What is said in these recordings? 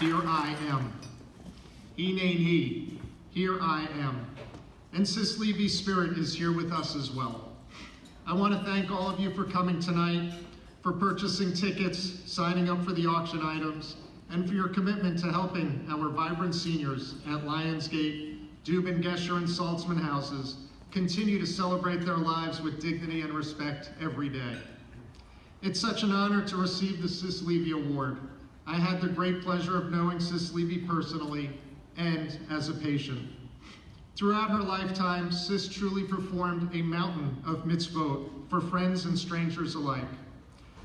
here I am. He named he, here I am. And Sis Levy's spirit is here with us as well. I want to thank all of you for coming tonight, for purchasing tickets, signing up for the auction items, and for your commitment to helping our vibrant seniors at Lionsgate, Dubin, Gesher, and Saltzman houses continue to celebrate their lives with dignity and respect every day. It's such an honor to receive the Sis Levy Award. I had the great pleasure of knowing Sis Levy personally and as a patient. Throughout her lifetime, Sis truly performed a mountain of mitzvot for friends and strangers alike.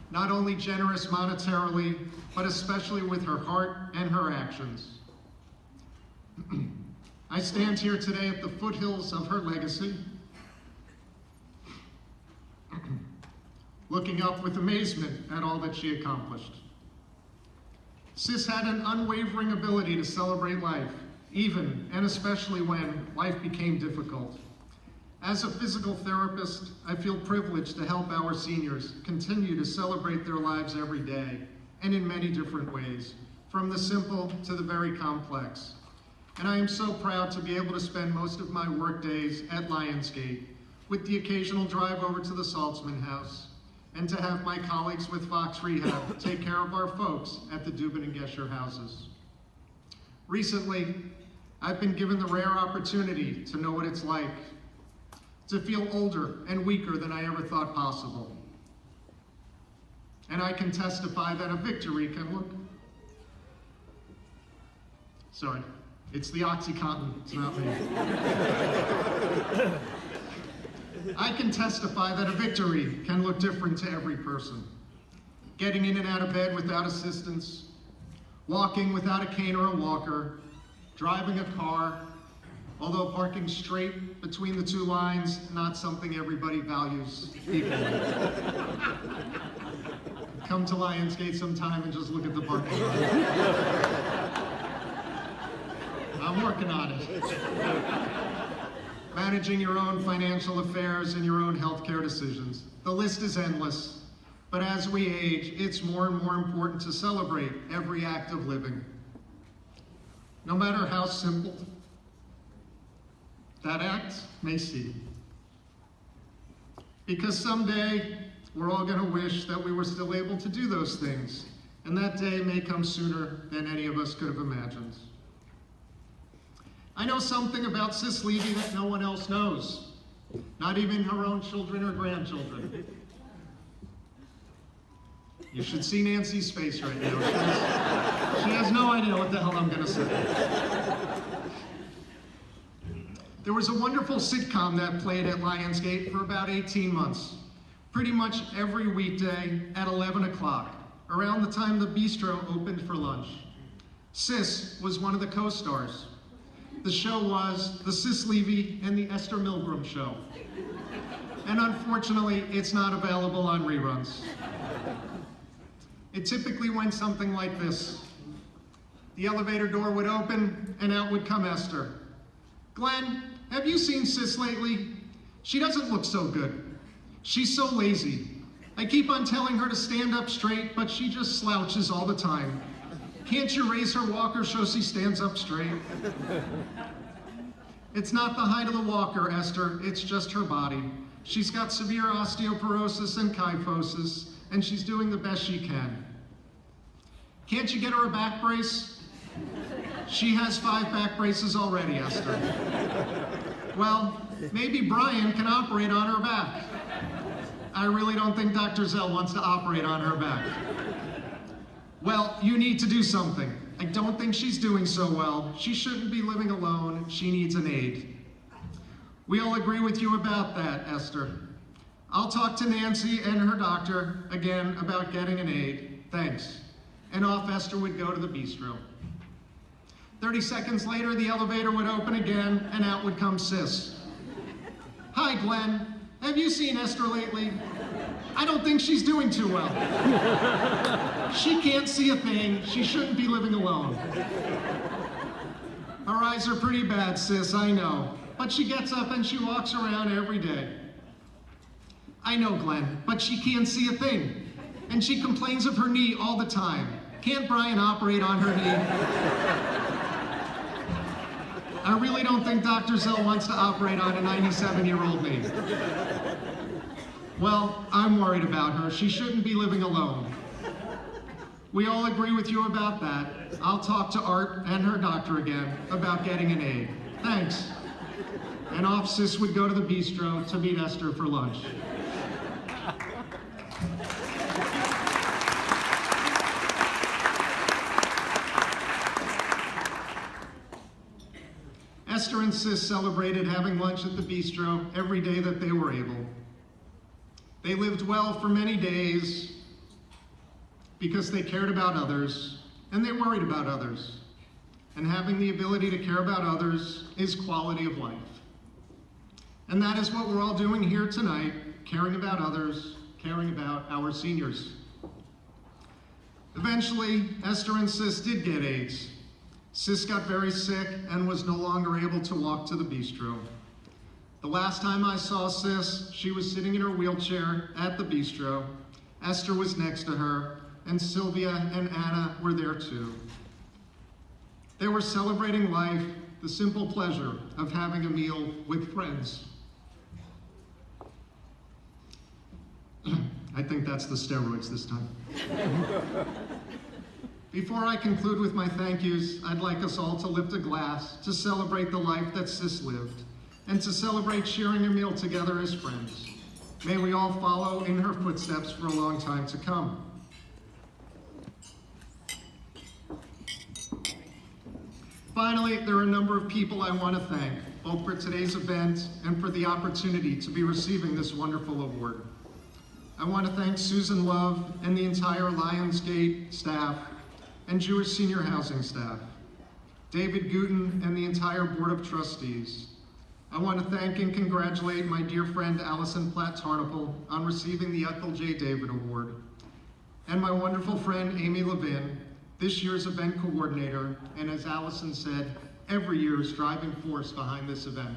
Not only generous monetarily, but especially with her heart and her actions. I stand here today at the foothills of her legacy, looking up with amazement at all that she accomplished. Sis had an unwavering ability to celebrate life, even and especially when life became difficult. As a physical therapist, I feel privileged to help our seniors continue to celebrate their lives every day, and in many different ways, from the simple to the very complex. And I am so proud to be able to spend most of my work days at Lionsgate, with the occasional drive over to the Saltzman house, and to have my colleagues with Fox Rehab take care of our folks at the Dubin and Gesher houses. Recently, I've been given the rare opportunity to know what it's like to feel older and weaker than I ever thought possible. And I can testify that a victory can look... Sorry, it's the OxyContin, it's not me. I can testify that a victory can look different to every person. Getting in and out of bed without assistance, walking without a cane or a walker, driving a car, although parking straight between the two lines, not something everybody values equally. Come to Lionsgate sometime and just look at the parking lot. I'm working on it. Managing your own financial affairs and your own healthcare decisions. The list is endless, but as we age, it's more and more important to celebrate every act of living. No matter how simple that act may seem. Because someday, we're all gonna wish that we were still able to do those things, and that day may come sooner than any of us could have imagined. I know something about Sis Levy that no one else knows, not even her own children or grandchildren. You should see Nancy's face right now. She has no idea what the hell I'm gonna say. There was a wonderful sitcom that played at Lionsgate for about 18 months, pretty much every weekday at 11 o'clock, around the time the bistro opened for lunch. Sis was one of the co-stars. The show was The Sis Levy and the Esther Milgram Show. And unfortunately, it's not available on reruns. It typically went something like this. The elevator door would open and out would come Esther. Glenn, have you seen Sis lately? She doesn't look so good. She's so lazy. I keep on telling her to stand up straight, but she just slouches all the time. Can't you raise her walker so she stands up straight? It's not the height of the walker, Esther, it's just her body. She's got severe osteoporosis and kyphosis, and she's doing the best she can. Can't you get her a back brace? She has 5 back braces already, Esther. Well, maybe Brian can operate on her back. I really don't think Dr. Zell wants to operate on her back. Well, you need to do something. I don't think she's doing so well. She shouldn't be living alone. She needs an aide. We all agree with you about that, Esther. I'll talk to Nancy and her doctor again about getting an aide. Thanks. And off Esther would go to the bistro. 30 seconds later, the elevator would open again, and out would come Sis. Hi, Glenn. Have you seen Esther lately? I don't think she's doing too well. She can't see a thing. She shouldn't be living alone. Her eyes are pretty bad, Sis, I know. But she gets up and she walks around every day. I know, Glenn, but she can't see a thing. And she complains of her knee all the time. Can't Brian operate on her knee? I really don't think Dr. Zell wants to operate on a 97-year-old knee. Well, I'm worried about her. She shouldn't be living alone. We all agree with you about that. I'll talk to Art and her doctor again about getting an aide. Thanks. And off Sis would go to the bistro to meet Esther for lunch. Esther and Sis celebrated having lunch at the bistro every day that they were able. They lived well for many days because they cared about others and they worried about others. And having the ability to care about others is quality of life. And that is what we're all doing here tonight, caring about others, caring about our seniors. Eventually, Esther and Sis did get AIDS. Sis got very sick and was no longer able to walk to the bistro. The last time I saw Sis, she was sitting in her wheelchair at the bistro. Esther was next to her, and Sylvia and Anna were there too. They were celebrating life, the simple pleasure of having a meal with friends. I think that's the steroids this time. Before I conclude with my thank yous, I'd like us all to lift a glass to celebrate the life that Sis lived and to celebrate sharing a meal together as friends. May we all follow in her footsteps for a long time to come. Finally, there are a number of people I want to thank, both for today's event and for the opportunity to be receiving this wonderful award. I want to thank Susan Love and the entire Lionsgate staff and Jewish Senior Housing staff, David Guten and the entire Board of Trustees. I want to thank and congratulate my dear friend Allison Platt-Tarnapel on receiving the Ethel J. David Award, and my wonderful friend Amy Levin, this year's event coordinator, and as Allison said, every year's driving force behind this event.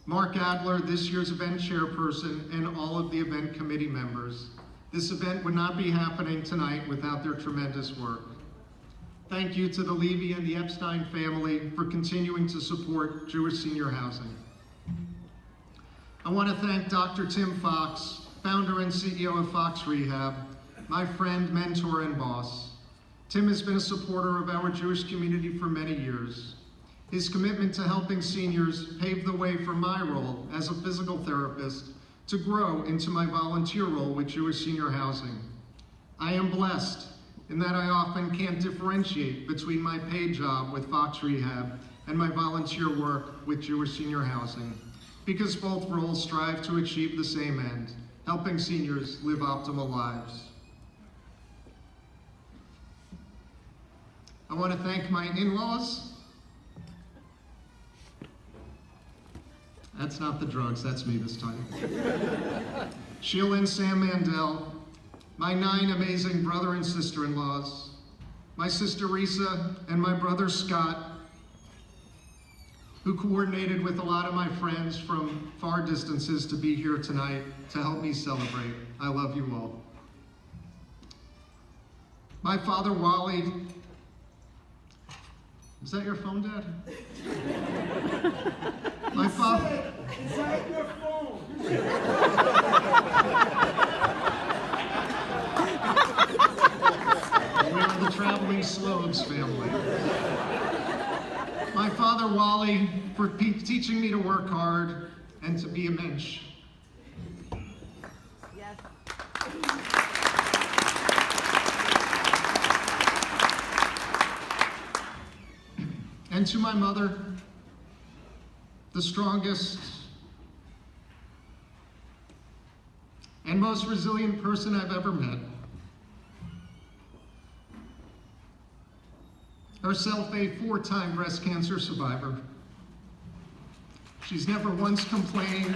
Mark Adler, this year's event chairperson, and all of the event committee members. This event would not be happening tonight without their tremendous work. Thank you to the Levy and the Epstein family for continuing to support Jewish senior housing. I want to thank Dr. Tim Fox, founder and CEO of Fox Rehab, my friend, mentor, and boss. Tim has been a supporter of our Jewish community for many years. His commitment to helping seniors paved the way for my role as a physical therapist to grow into my volunteer role with Jewish senior housing. I am blessed in that I often can't differentiate between my paid job with Fox Rehab and my volunteer work with Jewish senior housing, because both roles strive to achieve the same end, helping seniors live optimal lives. I want to thank my in-laws. That's not the drugs, that's me this time. Sheila and Sam Mandel, my 9 amazing brother and sister-in-laws, my sister Risa, and my brother Scott, who coordinated with a lot of my friends from far distances to be here tonight to help me celebrate. I love you all. My father Wally, is that your phone, Dad? My father. Is that your phone? We are the traveling Sloves family. My father Wally for teaching me to work hard and to be a mensch. Yes. And to my mother, the strongest and most resilient person I've ever met. Herself a 4-time breast cancer survivor. She's never once complained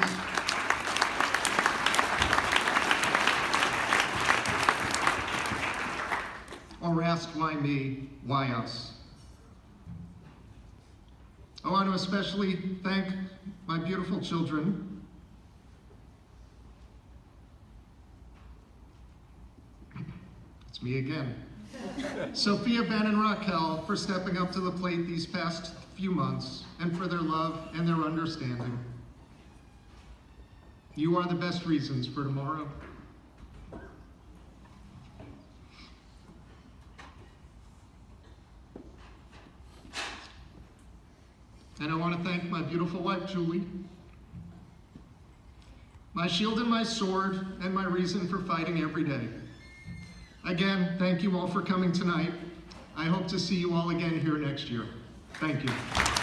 or asked why me, why us. I want to especially thank my beautiful children. It's me again. Sophia, Ben, and Raquel for stepping up to the plate these past few months and for their love and their understanding. You are the best reasons for tomorrow. And I want to thank my beautiful wife, Julie, my shield and my sword, and my reason for fighting every day. Again, thank you all for coming tonight. I hope to see you all again here next year. Thank you.